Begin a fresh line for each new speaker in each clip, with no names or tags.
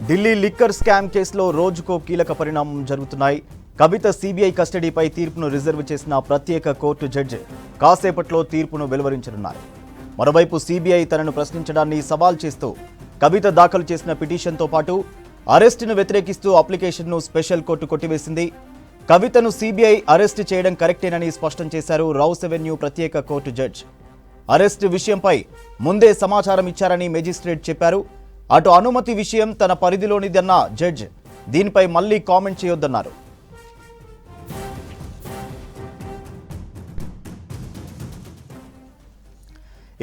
Delhi liquor scam కేసులో రోజుకో కీలక పరిణామం జరుగుతున్నాయి. కవిత సిబిఐ కస్టడీపై తీర్పును రిజర్వ్ చేసిన ప్రత్యేక కోర్టు జడ్జి కాసేపట్లో తీర్పును వెలువరించనున్నారు. మరోవైపు సిబిఐ తనను ప్రశ్నించడాన్ని సవాల్ చేస్తూ కవిత దాఖలు చేసిన పిటిషన్తో పాటు అరెస్టును వ్యతిరేకిస్తూ అప్లికేషన్ను స్పెషల్ కోర్టు కొట్టివేసింది. కవితను సిబిఐ అరెస్టు చేయడం కరెక్టేనని స్పష్టం చేశారు రౌస్ అవెన్యూ ప్రత్యేక కోర్టు జడ్జి. అరెస్టు విషయంపై ముందే సమాచారం ఇచ్చారని మెజిస్ట్రేట్ చెప్పారు. అటు అనుమతి విషయం తన పరిధిలోనిదన్న జడ్జ్ దీనిపై మళ్లీ కామెంట్ చేయొద్దన్నారు.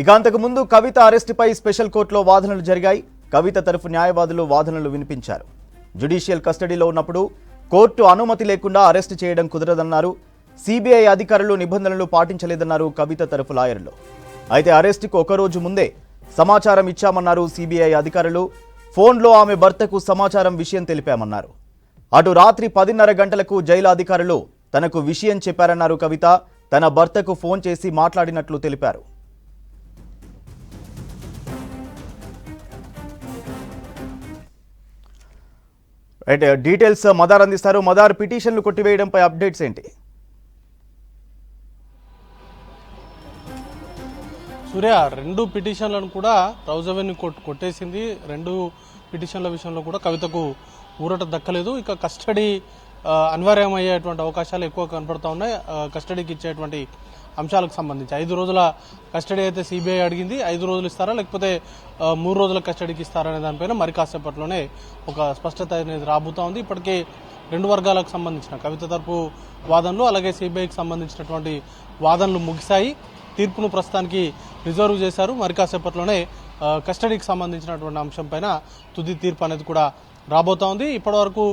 ఇక అంతకు ముందు కవిత అరెస్టుపై స్పెషల్ కోర్టులో వాదనలు జరిగాయి. కవిత తరఫు న్యాయవాదులు వాదనలు వినిపించారు. జ్యుడిషియల్ కస్టడీలో ఉన్నప్పుడు కోర్టు అనుమతి లేకుండా అరెస్టు చేయడం కుదరదన్నారు. సిబిఐ అధికారులు నిబంధనలు పాటించలేదన్నారు కవిత తరఫు లాయర్లు. అయితే అరెస్టుకు ఒకరోజు ముందే సమాచారం ఇచ్చామన్నారు సిబిఐ అధికారులు. ఫోన్లో ఆమె భర్తకు సమాచారం విషయం తెలిపామన్నారు. అటు రాత్రి 10:30 గంటలకు జైలు అధికారులు తనకు విషయం చెప్పారన్నారు కవిత. తన భర్తకు ఫోన్ చేసి మాట్లాడినట్లు తెలిపారు. రైట్, డీటెయిల్స్ మదార్ అందిస్తారు. మదార్, పిటిషన్లు కొట్టివేయడంపై అప్డేట్స్ ఏంటి?
సూర్య, రెండు పిటిషన్లను కూడా రౌస్ అవెన్యూ కోర్టు కొట్టేసింది. రెండు పిటిషన్ల విషయంలో కూడా కవితకు ఊరట దక్కలేదు. ఇక కస్టడీ అనివార్యమయ్యేటువంటి అవకాశాలు ఎక్కువ కనపడతా ఉన్నాయి. కస్టడీకి ఇచ్చేటువంటి అంశాలకు సంబంధించి 5 రోజుల కస్టడీ అయితే సిబిఐ అడిగింది. 5 రోజులు ఇస్తారా లేకపోతే 3 రోజుల కస్టడీకి ఇస్తారా అనే దానిపైన మరి కాసేపట్లోనే ఒక స్పష్టత అనేది రాబోతా ఉంది. ఇప్పటికే రెండు వర్గాలకు సంబంధించిన కవిత తరపు వాదనలు అలాగే సిబిఐకి సంబంధించినటువంటి వాదనలు ముగిశాయి. తీర్పును ప్రస్తుతానికి రిజర్వ్ చేశారు. మరి కాసేపట్లోనే కస్టడీకి సంబంధించినటువంటి అంశం పైన తుది తీర్పు అనేది కూడా రాబోతా ఉంది. ఇప్పటివరకు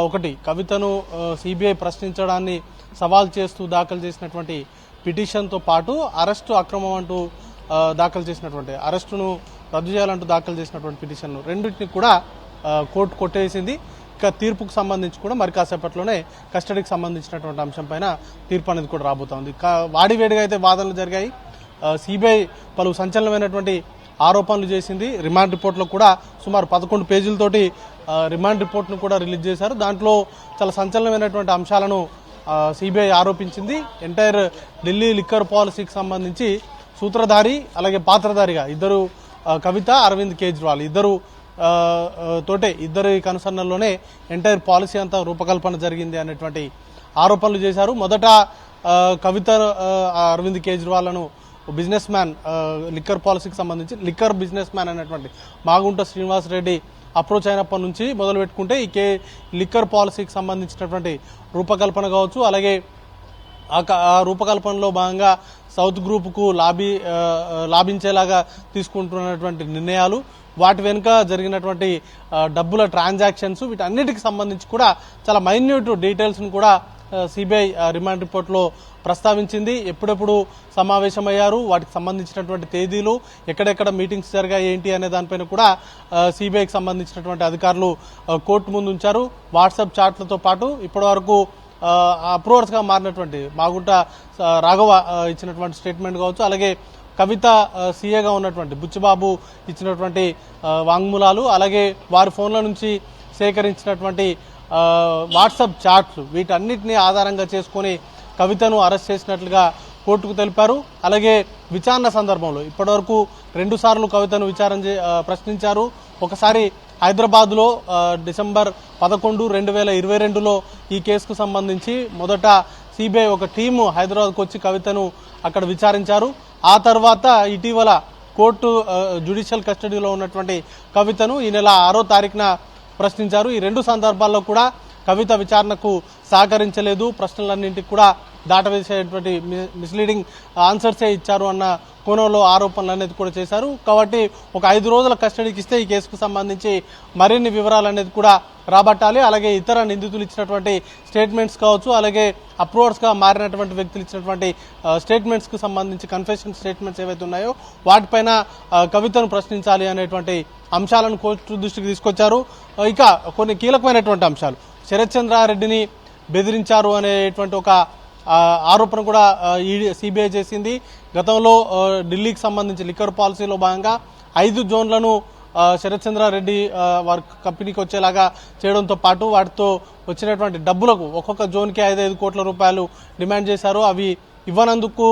ఒకటి కవితను సిబిఐ ప్రశ్నించడాన్ని సవాల్ చేస్తూ దాఖలు చేసినటువంటి పిటిషన్తో పాటు అరెస్టు అక్రమం అంటూ దాఖలు చేసినటువంటి అరెస్టును రద్దు చేయాలంటూ దాఖలు చేసినటువంటి పిటిషన్ రెండింటిని కూడా కోర్టు కొట్టేసింది. ఇక తీర్పుకు సంబంధించి కూడా మరి కాసేపట్లోనే కస్టడీకి సంబంధించినటువంటి అంశం పైన తీర్పు అనేది కూడా రాబోతోంది. వాడివేడిగా అయితే వాదనలు జరిగాయి. సిబిఐ పలు సంచలనమైనటువంటి ఆరోపణలు చేసింది. రిమాండ్ రిపోర్ట్లో కూడా సుమారు 11 పేజీలతోటి రిమాండ్ రిపోర్ట్ను కూడా రిలీజ్ చేశారు. దాంట్లో చాలా సంచలనమైనటువంటి అంశాలను సిబిఐ ఆరోపించింది. ఎంటైర్ ఢిల్లీ లిక్కర్ పాలసీకి సంబంధించి సూత్రధారి అలాగే పాత్రధారిగా ఇద్దరు కవిత, అరవింద్ కేజ్రీవాల్ ఇద్దరి కనుసన్నల్లోనే ఎంటైర్ పాలసీ అంతా రూపకల్పన జరిగింది అనేటువంటి ఆరోపణలు చేశారు. మొదట కవిత అరవింద్ కేజ్రీవాల్ను బిజినెస్ మ్యాన్, లిక్కర్ పాలసీకి సంబంధించి లిక్కర్ బిజినెస్ మ్యాన్ అనేటువంటి మాగుంట శ్రీనివాస్ రెడ్డి అప్రోచ్ అయినప్పటి నుంచి మొదలు పెట్టుకుంటే ఈ లిక్కర్ పాలసీకి సంబంధించినటువంటి రూపకల్పన కావచ్చు, అలాగే ఆ రూపకల్పనలో భాగంగా సౌత్ గ్రూప్కు లాభించేలాగా తీసుకుంటున్నటువంటి నిర్ణయాలు, వాటి వెనుక జరిగినటువంటి డబ్బుల ట్రాన్సాక్షన్స్, వీటన్నిటికి సంబంధించి కూడా చాలా మైన్యూట్ డీటెయిల్స్ను కూడా సిబిఐ రిమాండ్ రిపోర్ట్లో ప్రస్తావించింది. ఎప్పుడెప్పుడు సమావేశమయ్యారు, వాటికి సంబంధించినటువంటి తేదీలు, ఎక్కడెక్కడ మీటింగ్స్ జరిగాయి ఏంటి అనే దానిపైన కూడా సిబిఐకి సంబంధించినటువంటి అధికారులు కోర్టు ముందు ఉంచారు. వాట్సాప్ చాట్లతో పాటు ఇప్పటివరకు అప్రూవర్స్గా మారినటువంటి మాగుంట రాఘవ ఇచ్చినటువంటి స్టేట్మెంట్ కావచ్చు, అలాగే కవిత సీఏగా ఉన్నటువంటి బుచ్చిబాబు ఇచ్చినటువంటి వాంగ్మూలాలు, అలాగే వారి ఫోన్ల నుంచి సేకరించినటువంటి వాట్సాప్ చాట్లు, వీటన్నిటిని ఆధారంగా చేసుకుని కవితను అరెస్ట్ చేసినట్లుగా కోర్టుకు తెలిపారు. అలాగే విచారణ సందర్భంలో ఇప్పటివరకు 2 సార్లు కవితను ప్రశ్నించారు. ఒకసారి హైదరాబాద్లో డిసెంబర్ 11, 2022లో ఈ కేసుకు సంబంధించి మొదట సిబిఐ ఒక టీము హైదరాబాద్కు వచ్చి కవితను అక్కడ విచారించారు. ఆ తర్వాత ఇటీవల కోర్టు జ్యుడిషియల్ కస్టడీలో ఉన్నటువంటి కవితను ఈ నెల 6వ తారీఖున ప్రశ్నించారు. ఈ 2 సందర్భాల్లో కూడా కవిత విచారణకు సహకరించలేదు, ప్రశ్నలన్నింటికి కూడా దాటవేసేటువంటి మిస్లీడింగ్ ఆన్సర్సే ఇచ్చారు అన్న కోణంలో ఆరోపణలు అనేది కూడా చేశారు. కాబట్టి ఒక 5 రోజుల కస్టడీకి ఇస్తే ఈ కేసుకు సంబంధించి మరిన్ని వివరాలు అనేది కూడా రాబట్టాలి. అలాగే ఇతర నిందితులు ఇచ్చినటువంటి స్టేట్మెంట్స్ కావచ్చు, అలాగే అప్రూవర్స్గా మారినటువంటి వ్యక్తులు ఇచ్చినటువంటి స్టేట్మెంట్స్కి సంబంధించి కన్ఫెషన్ స్టేట్మెంట్స్ ఏవైతే ఉన్నాయో వాటిపైన కవితను ప్రశ్నించాలి అనేటువంటి అంశాలను కోర్టు దృష్టికి తీసుకొచ్చారు. ఇక కొన్ని కీలకమైనటువంటి అంశాలు, శరత్ చంద్రారెడ్డిని బెదిరించారు అనేటువంటి ఒక ఆరోపణ కూడా సిబిఐ చేసింది. గతంలో ఢిల్లీకి సంబంధించి లిక్కర్ పాలసీలో భాగంగా 5 జోన్లను శరత్ చంద్రారెడ్డి వారి కంపెనీకి వచ్చేలాగా చేయడంతో పాటు వాటితో వచ్చినటువంటి డబ్బులకు ఒక్కొక్క జోన్కి 5-5 కోట్ల రూపాయలు డిమాండ్ చేశారు. అవి ఇవ్వనందుకు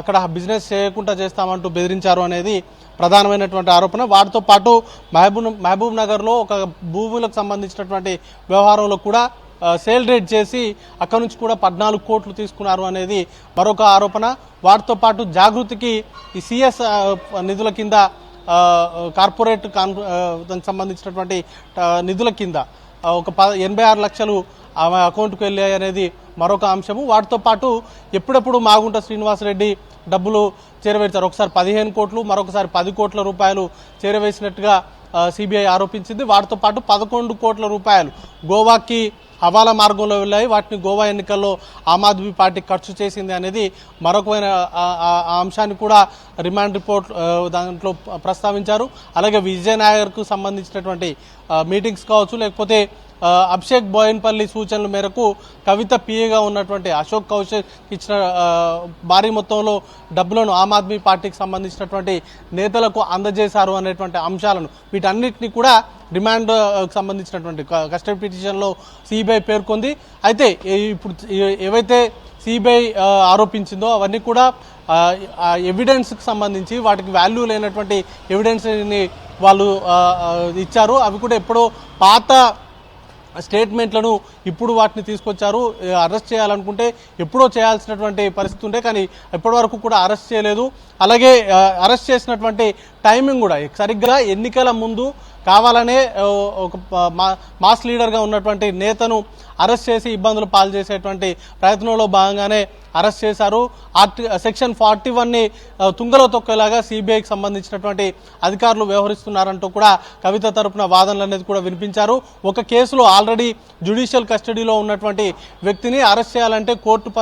అక్కడ బిజినెస్ చేయకుండా చేస్తామంటూ బెదిరించారు అనేది ప్రధానమైనటువంటి ఆరోపణ. వాటితో పాటు మహబూబ్ నగర్లో ఒక భూములకు సంబంధించినటువంటి వ్యవహారంలో కూడా సేల్ రేట్ చేసి అక్కడ నుంచి కూడా 14 కోట్లు తీసుకున్నారు అనేది మరొక ఆరోపణ. వాటితో పాటు జాగృతికి ఈ సిఎస్ నిధుల కింద కార్పొరేట్ దానికి సంబంధించినటువంటి నిధుల కింద ఒక 86 లక్షలు ఆమె అకౌంట్కు వెళ్ళాయి అనేది మరొక అంశము. వాటితో పాటు ఎప్పుడెప్పుడు మాగుంట శ్రీనివాసరెడ్డి డబ్బులు చేరవేశారు. ఒకసారి 15 కోట్లు, మరొకసారి 10 కోట్ల రూపాయలు చేరవేసినట్టుగా సిబిఐ ఆరోపించింది. వాటితో పాటు 11 కోట్ల రూపాయలు గోవాకి హవాలా మార్గంలో వెళ్ళాయి. వాటిని గోవా ఎన్నికల్లో ఆమ్ ఆద్మీ పార్టీ ఖర్చు చేసింది అనేది మరొకమైన అంశాన్ని కూడా రిమాండ్ రిపోర్ట్ దాంట్లో ప్రస్తావించారు. అలాగే విజయనగర్కు సంబంధించినటువంటి మీటింగ్స్ కావచ్చు, లేకపోతే అభిషేక్ బోయన్పల్లి సూచనల మేరకు కవిత పిఏగా ఉన్నటువంటి అశోక్ కౌశిక్ ఇచ్చిన భారీ మొత్తంలో డబ్బులను ఆమ్ ఆద్మీ పార్టీకి సంబంధించినటువంటి నేతలకు అందజేశారు అనేటువంటి అంశాలను వీటన్నిటిని కూడా రిమాండ్ సంబంధించినటువంటి కస్టడీ పిటిషన్లో సిబిఐ పేర్కొంది. అయితే ఇప్పుడు ఏవైతే సిబిఐ ఆరోపించిందో అవన్నీ కూడా ఎవిడెన్స్కి సంబంధించి వాటికి వాల్యూ లేనటువంటి ఎవిడెన్స్ని వాళ్ళు ఇచ్చారు. అవి కూడా ఎప్పుడో పాత స్టేట్మెంట్లను ఇప్పుడు వాటిని తీసుకొచ్చారు. అరెస్ట్ చేయాలనుకుంటే ఎప్పుడో చేయాల్సినటువంటి పరిస్థితి ఉంటే కానీ ఎప్పటి వరకు కూడా అరెస్ట్ చేయలేదు. అలాగే అరెస్ట్ చేసినటువంటి టైమింగ్ కూడా సరిగ్గా ఎన్నికల ముందు కావాలనే ఒక మాస్ లీడర్గా ఉన్నటువంటి నేతను అరెస్ట్ చేసి ఇబ్బందులు పాలు చేసేటువంటి ప్రయత్నంలో భాగంగానే అరెస్ట్ చేశారు. సెక్షన్ 41ని తుంగలో తొక్కేలాగా సిబిఐకి సంబంధించినటువంటి అధికారులు వ్యవహరిస్తున్నారంటూ కూడా కవిత తరపున వాదనలు అనేది కూడా వినిపించారు. ఒక కేసులో ఆల్రెడీ జ్యుడిషియల్ కస్టడీలో ఉన్నటువంటి వ్యక్తిని అరెస్ట్ చేయాలంటే కోర్టు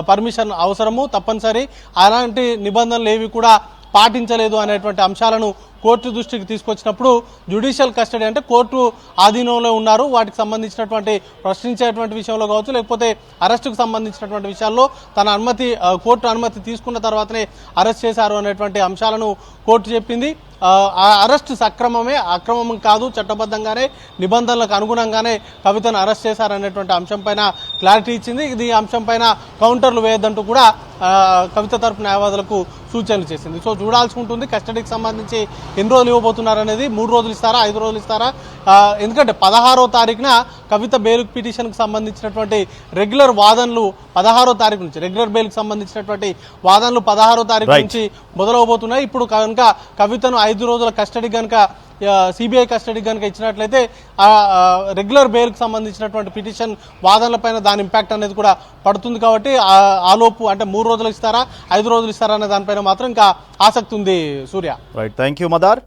పర్మిషన్ అవసరము, తప్పనిసరి. అలాంటి నిబంధనలు ఏవి కూడా పాటించలేదు అనేటువంటి అంశాలను కోర్టు దృష్టికి తీసుకొచ్చినప్పుడు జ్యుడిషియల్ కస్టడీ అంటే కోర్టు ఆధీనంలో ఉన్నారు. వాటికి సంబంధించినటువంటి ప్రశ్నించేటువంటి విషయంలో కావచ్చు, లేకపోతే అరెస్టుకు సంబంధించినటువంటి విషయాల్లో తన అనుమతి కోర్టు అనుమతి తీసుకున్న తర్వాతనే అరెస్ట్ చేశారు అనేటువంటి అంశాలను కోర్టు చెప్పింది. అరెస్ట్ సక్రమమే, అక్రమం కాదు, చట్టబద్ధంగానే నిబంధనలకు అనుగుణంగానే కవితను అరెస్ట్ చేశారనేటువంటి అంశం పైన క్లారిటీ ఇచ్చింది. ఇది అంశం పైన కౌంటర్లు వేయొద్దంటూ కూడా కవిత తరపు న్యాయవాదులకు సూచనలు చేసింది. సో చూడాల్సి ఉంటుంది కస్టడీకి సంబంధించి ఎన్ని రోజులు ఇవ్వబోతున్నారు అనేది. 3 రోజులు ఇస్తారా, 5 రోజులు ఇస్తారా? ఎందుకంటే 16వ తారీఖున కవిత బెయిల్ పిటిషన్కి సంబంధించినటువంటి రెగ్యులర్ వాదనలు 16వ తారీఖు నుంచి, రెగ్యులర్ బెయిల్కి సంబంధించినటువంటి వాదనలు 16వ తారీఖు నుంచి మొదలవబోతున్నాయి. ఇప్పుడు కనుక కవితను 5 రోజుల కస్టడీ కనుక సిబిఐ కస్టడీ కనుక ఇచ్చినట్లయితే రెగ్యులర్ బెయిల్కి సంబంధించినటువంటి పిటిషన్ వాదనలపైన దాని ఇంపాక్ట్ అనేది కూడా పడుతుంది. కాబట్టి ఆలోపు అంటే 3 రోజులు ఇస్తారా, 5 రోజులు ఇస్తారా అనే దానిపైన మాత్రం ఇంకా ఆసక్తి ఉంది. సూర్య,
రైట్, థ్యాంక్ యూ మదార్.